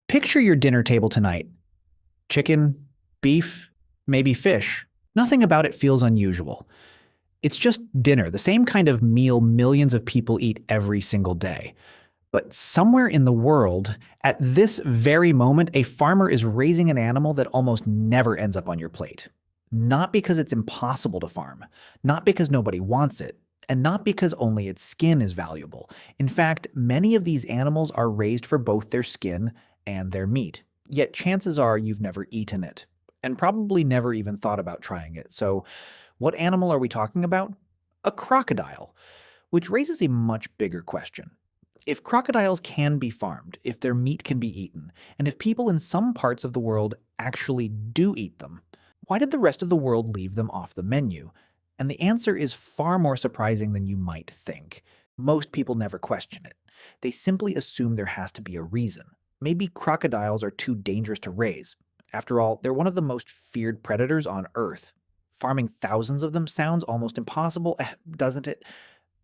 Picture your dinner table tonight. Chicken, beef, maybe fish. Nothing about it feels unusual. It's just dinner, the same kind of meal millions of people eat every single day. But somewhere in the world, at this very moment, a farmer is raising an animal that almost never ends up on your plate. Not because it's impossible to farm, not because nobody wants it, and not because only its skin is valuable. In fact, many of these animals are raised for both their skin and their meat. Yet chances are you've never eaten it, and probably never even thought about trying it. So, what animal are we talking about? A crocodile, which raises a much bigger question. If crocodiles can be farmed, if their meat can be eaten, and if people in some parts of the world actually do eat them, why did the rest of the world leave them off the menu? And the answer is far more surprising than you might think. Most people never question it. They simply assume there has to be a reason. Maybe crocodiles are too dangerous to raise. After all, they're one of the most feared predators on Earth. Farming thousands of them sounds almost impossible, doesn't it?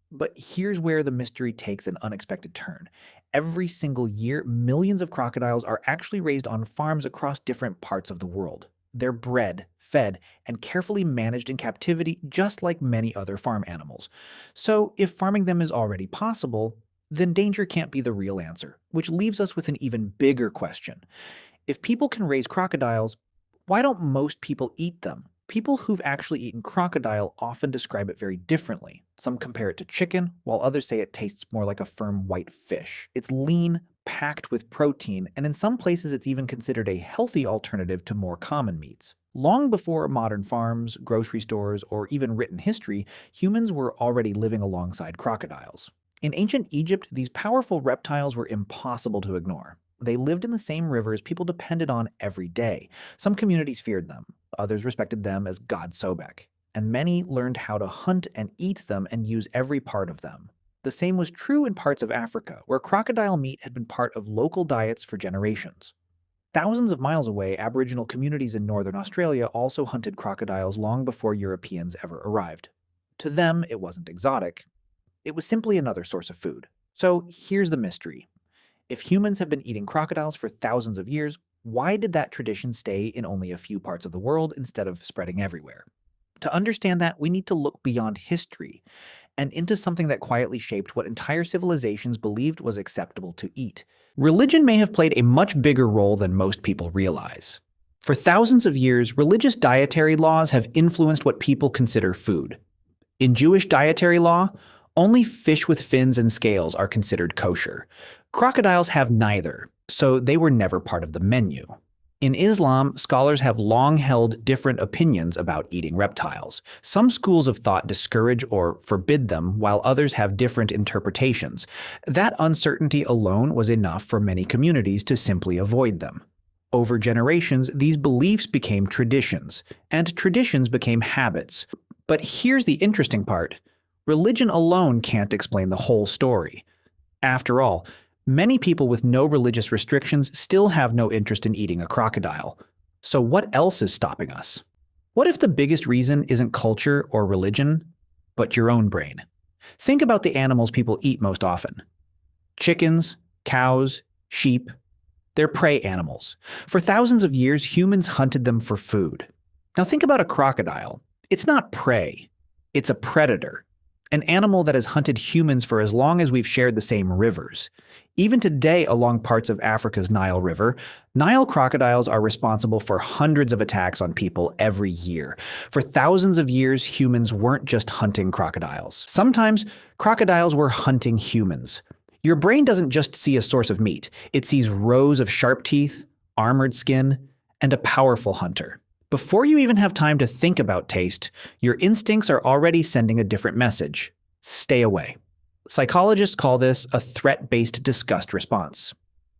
But here's where the mystery takes an unexpected turn. Every single year, millions of crocodiles are actually raised on farms across different parts of the world. They're bred, fed, and carefully managed in captivity, just like many other farm animals. So if farming them is already possible, then danger can't be the real answer, which leaves us with an even bigger question. If people can raise crocodiles, why don't most people eat them? People who've actually eaten crocodile often describe it very differently. Some compare it to chicken, while others say it tastes more like a firm white fish. It's lean, packed with protein, and in some places it's even considered a healthy alternative to more common meats. Long before modern farms, grocery stores, or even written history, humans were already living alongside crocodiles. In ancient Egypt, these powerful reptiles were impossible to ignore. They lived in the same rivers people depended on every day. Some communities feared them, others respected them as god Sobek, and many learned how to hunt and eat them and use every part of them. The same was true in parts of Africa, where crocodile meat had been part of local diets for generations. Thousands of miles away, Aboriginal communities in northern Australia also hunted crocodiles long before Europeans ever arrived. To them, it wasn't exotic. It was simply another source of food. So here's the mystery. If humans have been eating crocodiles for thousands of years, why did that tradition stay in only a few parts of the world instead of spreading everywhere? To understand that, we need to look beyond history and into something that quietly shaped what entire civilizations believed was acceptable to eat. Religion may have played a much bigger role than most people realize. For thousands of years, religious dietary laws have influenced what people consider food. In Jewish dietary law, only fish with fins and scales are considered kosher. Crocodiles have neither, so they were never part of the menu. In Islam, scholars have long held different opinions about eating reptiles. Some schools of thought discourage or forbid them, while others have different interpretations. That uncertainty alone was enough for many communities to simply avoid them. Over generations, these beliefs became traditions, and traditions became habits. But here's the interesting part. Religion alone can't explain the whole story. After all, many people with no religious restrictions still have no interest in eating a crocodile. So what else is stopping us? What if the biggest reason isn't culture or religion, but your own brain? Think about the animals people eat most often. Chickens, cows, sheep. They're prey animals. For thousands of years, humans hunted them for food. Now think about a crocodile. It's not prey. It's a predator. An animal that has hunted humans for as long as we've shared the same rivers. Even today, along parts of Africa's Nile River, Nile crocodiles are responsible for hundreds of attacks on people every year. For thousands of years, humans weren't just hunting crocodiles. Sometimes, crocodiles were hunting humans. Your brain doesn't just see a source of meat. It sees rows of sharp teeth, armored skin, and a powerful hunter. Before you even have time to think about taste, your instincts are already sending a different message. Stay away. Psychologists call this a threat-based disgust response.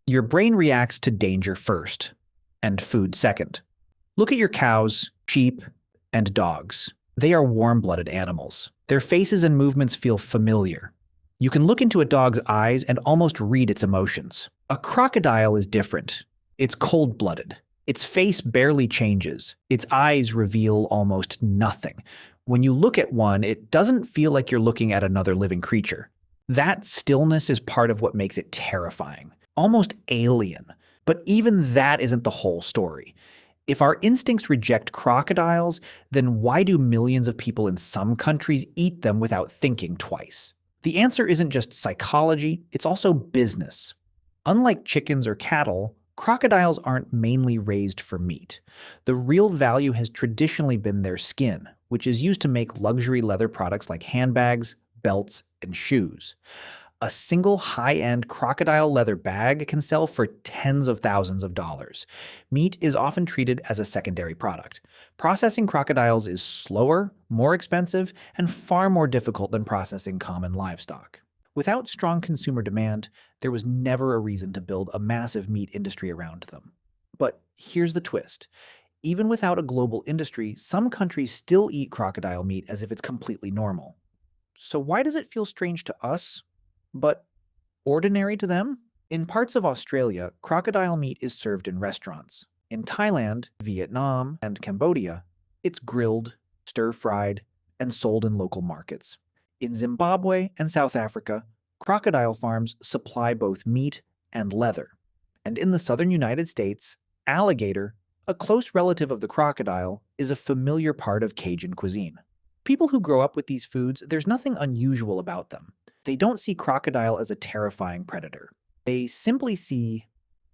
Your brain reacts to danger first, and food second. Look at your cows, sheep, and dogs. They are warm-blooded animals. Their faces and movements feel familiar. You can look into a dog's eyes and almost read its emotions. A crocodile is different. It's cold-blooded. Its face barely changes. Its eyes reveal almost nothing. When you look at one, it doesn't feel like you're looking at another living creature. That stillness is part of what makes it terrifying, almost alien. But even that isn't the whole story. If our instincts reject crocodiles, then why do millions of people in some countries eat them without thinking twice? The answer isn't just psychology, it's also business. Unlike chickens or cattle, crocodiles aren't mainly raised for meat. The real value has traditionally been their skin, which is used to make luxury leather products like handbags, belts, and shoes. A single high-end crocodile leather bag can sell for tens of thousands of dollars. Meat is often treated as a secondary product. Processing crocodiles is slower, more expensive, and far more difficult than processing common livestock. Without strong consumer demand, there was never a reason to build a massive meat industry around them. But here's the twist. Even without a global industry, some countries still eat crocodile meat as if it's completely normal. So why does it feel strange to us, but ordinary to them? In parts of Australia, crocodile meat is served in restaurants. In Thailand, Vietnam, and Cambodia, it's grilled, stir-fried, and sold in local markets. In Zimbabwe and South Africa, crocodile farms supply both meat and leather. And in the southern United States, alligator, a close relative of the crocodile, is a familiar part of Cajun cuisine. People who grow up with these foods, there's nothing unusual about them. They don't see crocodile as a terrifying predator. They simply see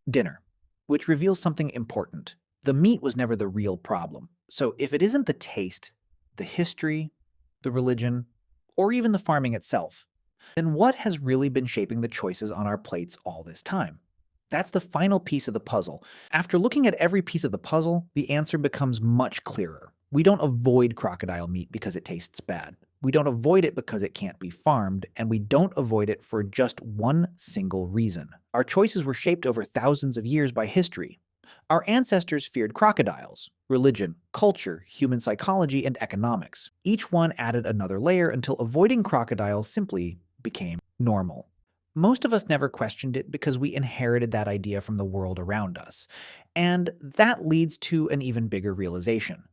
dinner, which reveals something important. The meat was never the real problem. So if it isn't the taste, the history, the religion, or even the farming itself, then what has really been shaping the choices on our plates all this time? That's the final piece of the puzzle. After looking at every piece of the puzzle, the answer becomes much clearer. We don't avoid crocodile meat because it tastes bad. We don't avoid it because it can't be farmed, and we don't avoid it for just one single reason. Our choices were shaped over thousands of years by history. Our ancestors feared crocodiles, religion, culture, human psychology, and economics. Each one added another layer until avoiding crocodiles simply became normal. Most of us never questioned it because we inherited that idea from the world around us. And that leads to an even bigger realization.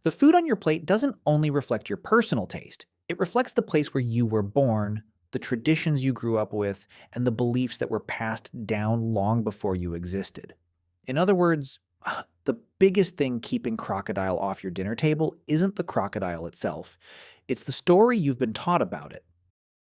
The food on your plate doesn't only reflect your personal taste. It reflects the place where you were born, the traditions you grew up with, and the beliefs that were passed down long before you existed. In other words, the biggest thing keeping crocodile off your dinner table isn't the crocodile itself. It's the story you've been taught about it.